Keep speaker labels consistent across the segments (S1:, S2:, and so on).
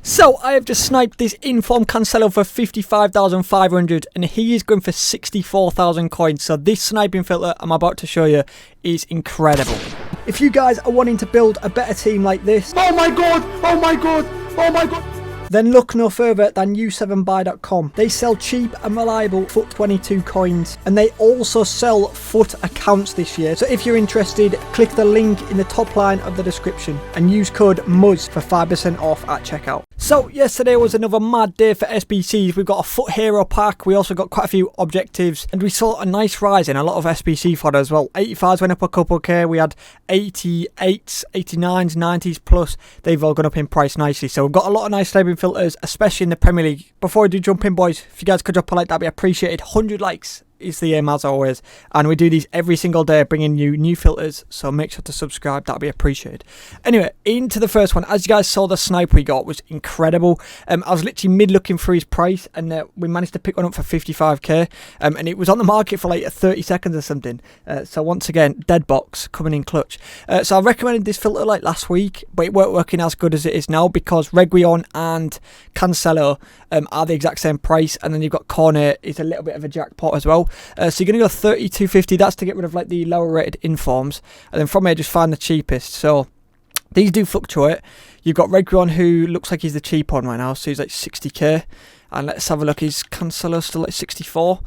S1: So I have just sniped this inform Cancelo for 55,500 and he is going for 64,000 coins. So this sniping filter I'm about to show you is incredible. If you guys are wanting to build a better team like this,
S2: oh my god, oh my god, oh my god,
S1: then look no further than u7buy.com. They sell cheap and reliable FUT 22 coins, and they also sell FUT accounts this year. So if you're interested, click the link in the top line of the description and use code MUZZ for 5% off at checkout. So yesterday was another mad day for SBCs. We've got a FUT hero pack, we also got quite a few objectives, and we saw a nice rise in a lot of SBC fodder as well. 85s went up a couple K, we had 88s, 89s, 90s plus. They've all gone up in price nicely. So we've got a lot of nice sniping filters, especially in the Premier League. Before I do jump in, boys, if you guys could drop a like, that'd be appreciated. 100 likes is the aim as always, and we do these every single day, bringing you new filters, so make sure to subscribe, that'd be appreciated. Anyway, into the first one. As you guys saw, the snipe we got was incredible. I was literally mid looking for his price, and we managed to pick one up for 55k, and it was on the market for like 30 seconds or something. So once again, dead box coming in clutch. So I recommended this filter like last week, but it weren't working as good as it is now, because Reguilon and Cancelo are the exact same price, and then you've got Cornet is a little bit of a jackpot as well. So you're going to go 32.50, that's to get rid of like the lower rated informs, and then from here just find the cheapest. So these do fluctuate. You've got Reguilon, who looks like he's the cheap one right now, so he's like 60k, and let's have a look, is Cancelo still like 64?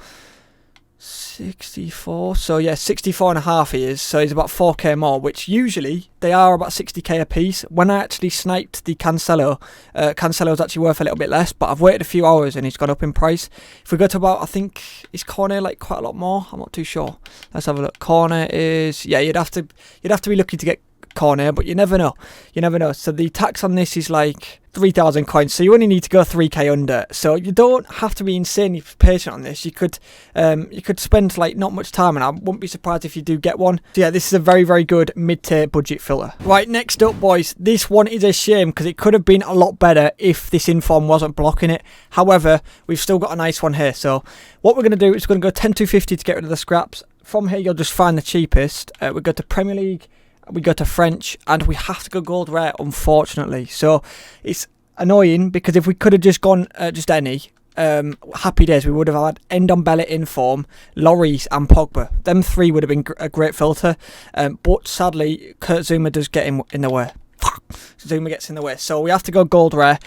S1: So yeah, 64 and a half he is, so he's about 4k more, which usually they are about 60k a piece. When I actually sniped the Cancelo, Cancelo's actually worth a little bit less, but I've waited a few hours and he's gone up in price. If we go to about, I think, is Corner like quite a lot more? I'm not too sure. Let's have a look. Corner is, yeah, you'd have to be looking to get Corner, but you never know. You never know. So the tax on this is like 3,000 coins, so you only need to go 3k under, so you don't have to be insanely patient on this. You could spend like not much time, and I wouldn't be surprised if you do get one. So yeah, this is a very, very good mid-tier budget filter. Right, next up, boys, this one is a shame because it could have been a lot better if this inform wasn't blocking it. However, we've still got a nice one here. So what we're going to do is we're going to go 10 to 50 to get rid of the scraps. From here you'll just find the cheapest. We go to Premier League, we go to French, and we have to go gold rare, unfortunately. So it's annoying, because if we could have just gone just any, happy days, we would have had Ndombele inform, Lloris and Pogba. Them three would have been a great filter, but sadly Kurt Zouma does get in the way. Zuma gets in the way, so we have to go gold rare,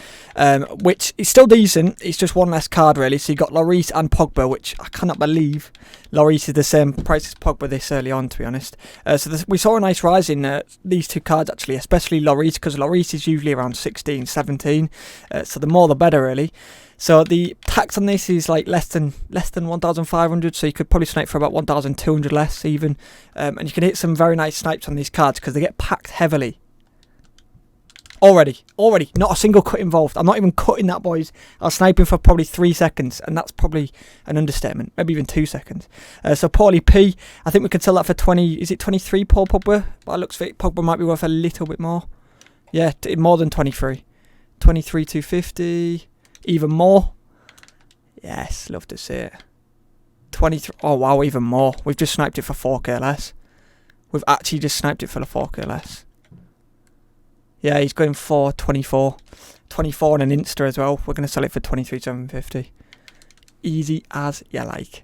S1: which is still decent. It's just one less card really. So you got Lloris and Pogba, which I cannot believe Lloris is the same price as Pogba this early on, to be honest. So we saw a nice rise in these two cards actually, especially Lloris, because Lloris is usually around 16, 17. So the more the better really. So the tax on this is like less than 1,500, so you could probably snipe for about 1,200 less even, and you can hit some very nice snipes on these cards because they get packed heavily. Already, not a single cut involved. I'm not even cutting that, boys. I was sniping for probably 3 seconds, and that's probably an understatement. Maybe even 2 seconds. So Paulie P, I think we could sell that for 20. Is it 23, Paul Pogba? By the looks of it, Pogba might be worth a little bit more. Yeah, more than 23. 23, 250. Even more. Yes, love to see it. 23. Oh wow, even more. We've just sniped it for 4k less. We've actually just sniped it for the 4k less. Yeah, he's going for 24. 24 and an Insta as well. We're going to sell it for 23,750. Easy as you like.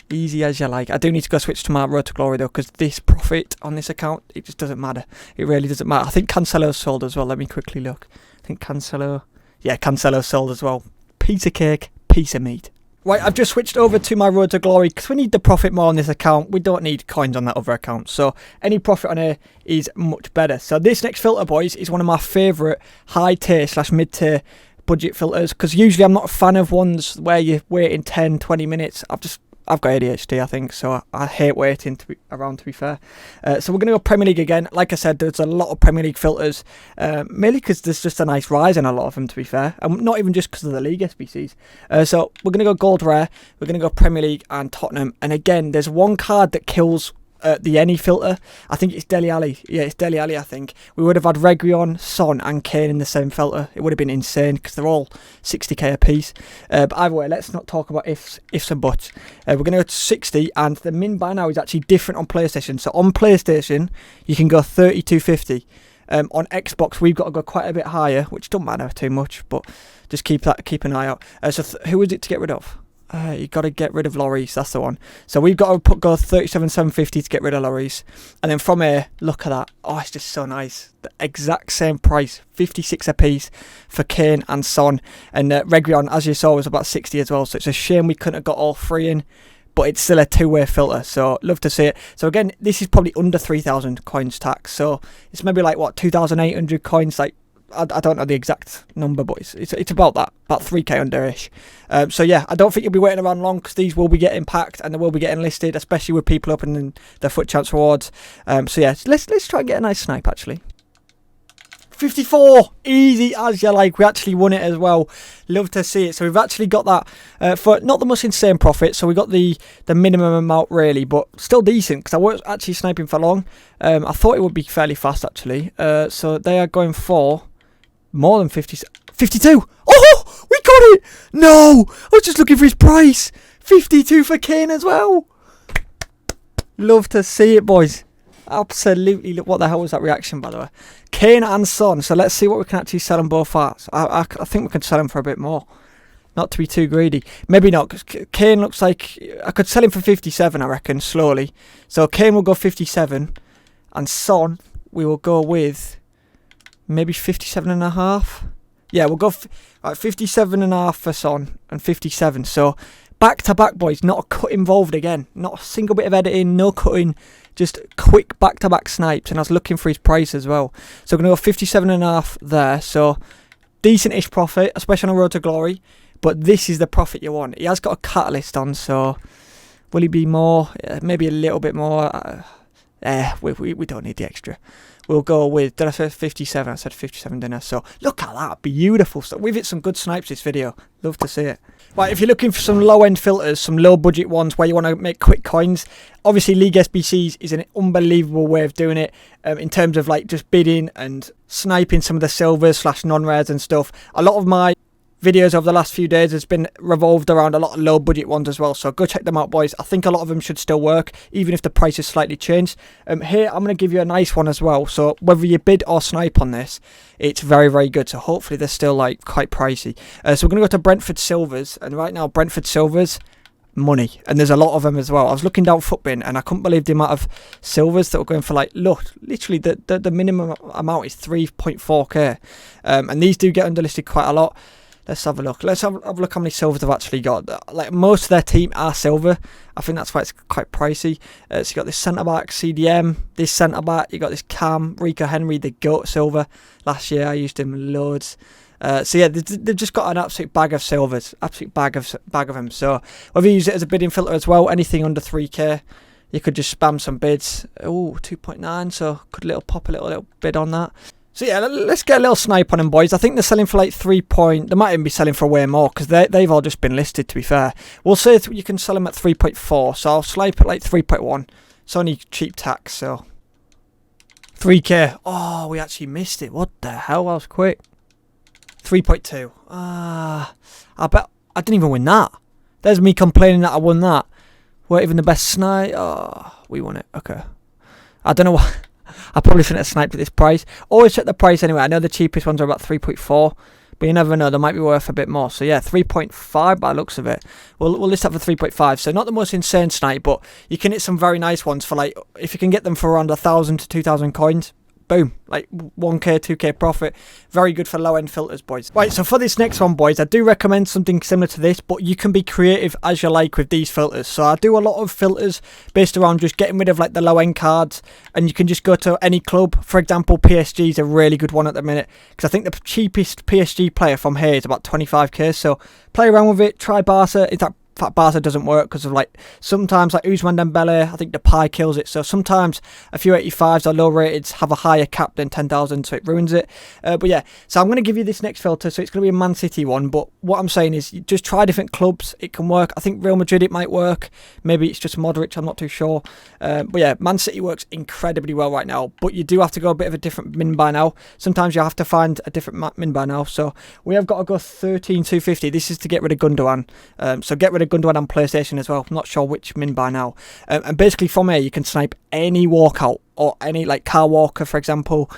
S1: Easy as you like. I do need to go switch to my Road to Glory though, because this profit on this account, it just doesn't matter. It really doesn't matter. I think Cancelo's sold as well. Let me quickly look. I think Cancelo. Yeah, Cancelo's sold as well. Piece of cake, piece of meat. Right, I've just switched over to my Road to Glory because we need the profit more on this account. We don't need coins on that other account. So any profit on here is much better. So this next filter, boys, is one of my favourite high tier / mid tier budget filters, because usually I'm not a fan of ones where you're waiting 10, 20 minutes. I've got ADHD, I think, so I hate waiting to be fair. So we're going to go Premier League again. Like I said, there's a lot of Premier League filters, mainly because there's just a nice rise in a lot of them, to be fair. And not even just because of the league SBCs. So we're going to go gold rare, we're going to go Premier League and Tottenham. And again, there's one card that kills the any filter. I think it's Dele Alli. Yeah, it's Dele Alli, I think. We would have had Reguilon, Son and Kane in the same filter. It would have been insane because they're all 60k a piece. But either way, let's not talk about ifs and buts. We're going to go to 60, and the min buy now is actually different on PlayStation. So on PlayStation, you can go 32.50. On Xbox, we've got to go quite a bit higher, which don't matter too much, but just keep an eye out. So who is it to get rid of? You got to get rid of Lloris, that's the one. So we've got to go 37,750 to get rid of Lloris. And then from here, look at that. Oh, it's just so nice. The exact same price, 56 a piece for Kane and Son. And Reguilon, as you saw, was about 60 as well. So it's a shame we couldn't have got all three in. But it's still a two-way filter, so love to see it. So again, this is probably under 3,000 coins tax. So it's maybe like, what, 2,800 coins, like, I don't know the exact number, but it's about that, about 3k under-ish. So yeah, I don't think you'll be waiting around long, because these will be getting packed and they will be getting listed, especially with people opening their foot chance rewards. So yeah, let's try and get a nice snipe actually. 54, easy as you like. We actually won it as well. Love to see it. So we've actually got that for not the most insane profit. So we got the minimum amount really, but still decent, because I wasn't actually sniping for long. I thought it would be fairly fast actually. So they are going for more than 50, 52. Oh, we got it. No, I was just looking for his price. 52 for Kane as well. Love to see it, boys. Absolutely. Look, what the hell was that reaction, by the way? Kane and Son. So let's see what we can actually sell them both at. I think we can sell them for a bit more. Not to be too greedy. Maybe not, because Kane looks like I could sell him for 57, I reckon, slowly. So Kane will go 57. And Son, we will go with maybe 57.5. Yeah, we'll go 57.5 for Son and 57. So back to back, boys. Not a cut involved again. Not a single bit of editing, no cutting. Just quick back-to-back snipes, and I was looking for his price as well. So I'm going to go 57.5 there. So decent-ish profit, especially on a road to glory. But this is the profit you want. He has got a catalyst on, so will he be more? Maybe a little bit more. We don't need the extra. We'll go with, did I say 57? I said 57, didn't I? So look at that, beautiful stuff. We've hit some good snipes this video. Love to see it. Right, if you're looking for some low-end filters, some low-budget ones where you want to make quick coins, obviously League SBCs is an unbelievable way of doing it in terms of like just bidding and sniping some of the silvers / non-rares and stuff. A lot of my videos over the last few days has been revolved around a lot of low budget ones as well, so go check them out, boys. I think a lot of them should still work, even if the price is slightly changed. Here I'm going to give you a nice one as well, so whether you bid or snipe on this, it's very, very good. So hopefully they're still like quite pricey. So we're going to go to Brentford silvers, and right now Brentford silvers, money, and there's a lot of them as well. I was looking down Footbin and I couldn't believe the amount of silvers that were going for, like, look, literally the minimum amount is 3.4k, and these do get underlisted quite a lot. Let's have a look. Let's have a look how many silvers they've actually got. Like, most of their team are silver. I think that's why it's quite pricey. So you got this centre-back, CDM, this centre-back. You got this Cam, Rico Henry, the GOAT silver. Last year I used him loads. So yeah, they've just got an absolute bag of silvers. Absolute bag of them. So whether you use it as a bidding filter as well, anything under 3k, you could just spam some bids. Oh, 2.9, so could pop a little bid on that. So yeah, let's get a little snipe on them, boys. I think they're selling for like 3 point. They might even be selling for way more, because they've all just been listed, to be fair. We'll say you can sell them at 3.4, so I'll snipe at like 3.1. It's only cheap tax, so 3k. Oh, we actually missed it. What the hell? That was quick. 3.2. I bet I didn't even win that. There's me complaining that I won that. Weren't even the best snipe. Oh, we won it. Okay. I don't know why. I probably shouldn't have sniped at this price. Always check the price anyway. I know the cheapest ones are about 3.4, but you never know. They might be worth a bit more. So yeah, 3.5 by the looks of it. We'll list that for 3.5. So not the most insane snipe, but you can hit some very nice ones for, like, if you can get them for around 1,000 to 2,000 coins. Boom, like 1k, 2k profit. Very good for low-end filters, boys. Right, so for this next one, boys, I do recommend something similar to this, but you can be creative as you like with these filters. So I do a lot of filters based around just getting rid of like the low-end cards, and you can just go to any club. For example, PSG is a really good one at the minute, because I think the cheapest PSG player from here is about 25k. So play around with it, try Barca. In fact, Barca doesn't work because of, like, sometimes like Ousmane Dembele, I think the pie kills it. So sometimes a few 85s or low rateds have a higher cap than 10,000, so it ruins it. But yeah, so I'm going to give you this next filter. So it's going to be a Man City one, but what I'm saying is just try different clubs. It can work. I think Real Madrid it might work. Maybe it's just Modric, I'm not too sure. But yeah, Man City works incredibly well right now, but you do have to go a bit of a different min by now. Sometimes you have to find a different min by now. So we have got to go 13,250. This is to get rid of Gundogan. So get rid of Gundogan on PlayStation as well. I'm not sure which min by now. And basically from here you can snipe any walkout or any like Kyle Walker, for example,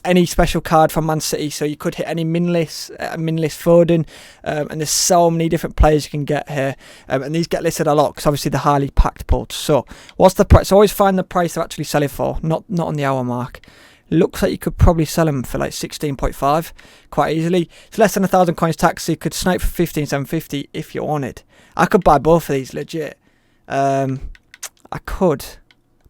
S1: any special card from Man City. So you could hit any minless Foden, and there's so many different players you can get here, and these get listed a lot because obviously they're highly packed pulls. So what's the price? So always find the price they're actually selling for, not on the hour mark. Looks like you could probably sell them for like 16.5 quite easily. It's less than 1,000 coins tax, so you could snipe for 15,750 if you wanted. I could buy both of these legit. I could,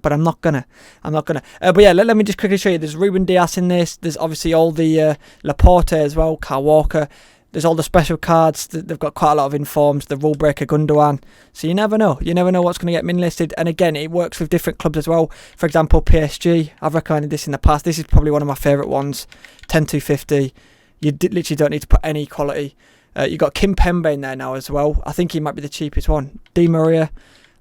S1: but I'm not gonna. But yeah, let me just quickly show you. There's Ruben Dias in this. There's obviously all the Laporte as well, Kyle Walker. There's all the special cards. They've got quite a lot of informs. The rule breaker Gundogan. So you never know. You never know what's going to get min listed. And again, it works with different clubs as well. For example, PSG. I've recommended this in the past. This is probably one of my favourite ones. 10-250. You literally don't need to put any quality. You've got Kim Pembe in there now as well. I think he might be the cheapest one. Di Maria.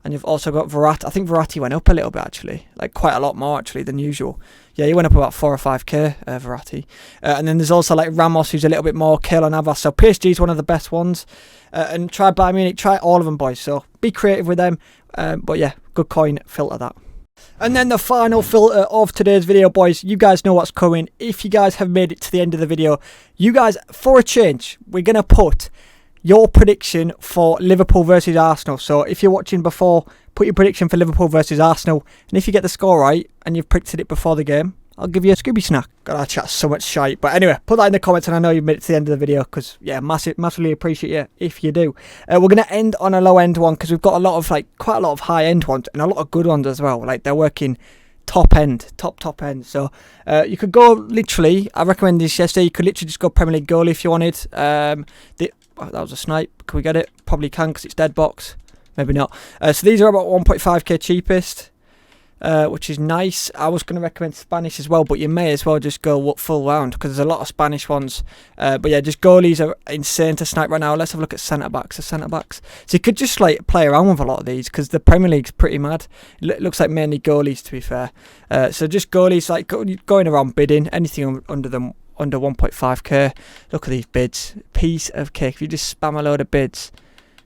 S1: And you've also got Verratti. I think Verratti went up a little bit actually. Like quite a lot more actually than usual. Yeah, he went up about 4 or 5k, Verratti. And then there's also like Ramos, who's a little bit more. Keylor Navas. So PSG is one of the best ones. And try Bayern Munich. Try all of them, boys. So be creative with them. But yeah, good coin. Filter that. And then the final filter of today's video, boys. You guys know what's coming. If you guys have made it to the end of the video, you guys, for a change, we're going to put your prediction for Liverpool versus Arsenal. So if you're watching before, put your prediction for Liverpool versus Arsenal. And if you get the score right and you've predicted it before the game, I'll give you a Scooby snack. God, I chat so much shite. But anyway, put that in the comments and I know you've made it to the end of the video because, yeah, massively appreciate you if you do. We're going to end on a low-end one because we've got a lot of, like, quite a lot of high-end ones and a lot of good ones as well. Like, they're working top end. So you could go literally, I recommend this yesterday, you could literally just go Premier League goalie if you wanted. That was a snipe. Can we get it? Probably can because it's dead box. Maybe not. So these are about 1.5k cheapest, which is nice. I was going to recommend Spanish as well, but you may as well just go full round because there's a lot of Spanish ones. But yeah, just goalies are insane to snipe right now. Let's have a look at centre backs. So you could just like play around with a lot of these because the Premier League's pretty mad. It looks like mainly goalies, to be fair. So just goalies, like going around bidding anything under 1.5k. Look at these bids. Piece of cake. If you just spam a load of bids,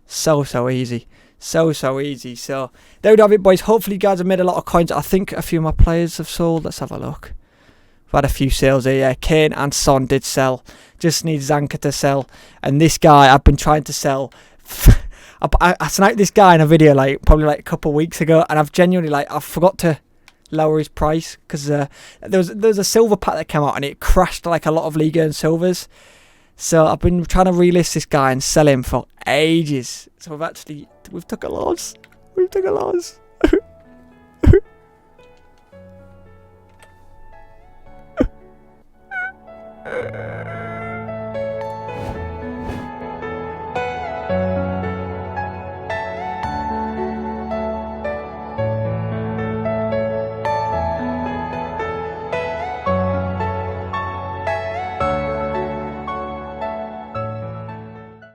S1: so easy. So easy. So there we have it, boys. Hopefully you guys have made a lot of coins. I think a few of my players have sold. Let's have a look. I've had a few sales here. Yeah, Kane and Son did sell. Just need Zanka to sell. And this guy I've been trying to sell. I sniped this guy in a video probably a couple of weeks ago, and I've genuinely I forgot to lower his price because there was a silver pack that came out and it crashed like a lot of Liga and silvers. So I've been trying to relist this guy and sell him for ages. So we've took a loss.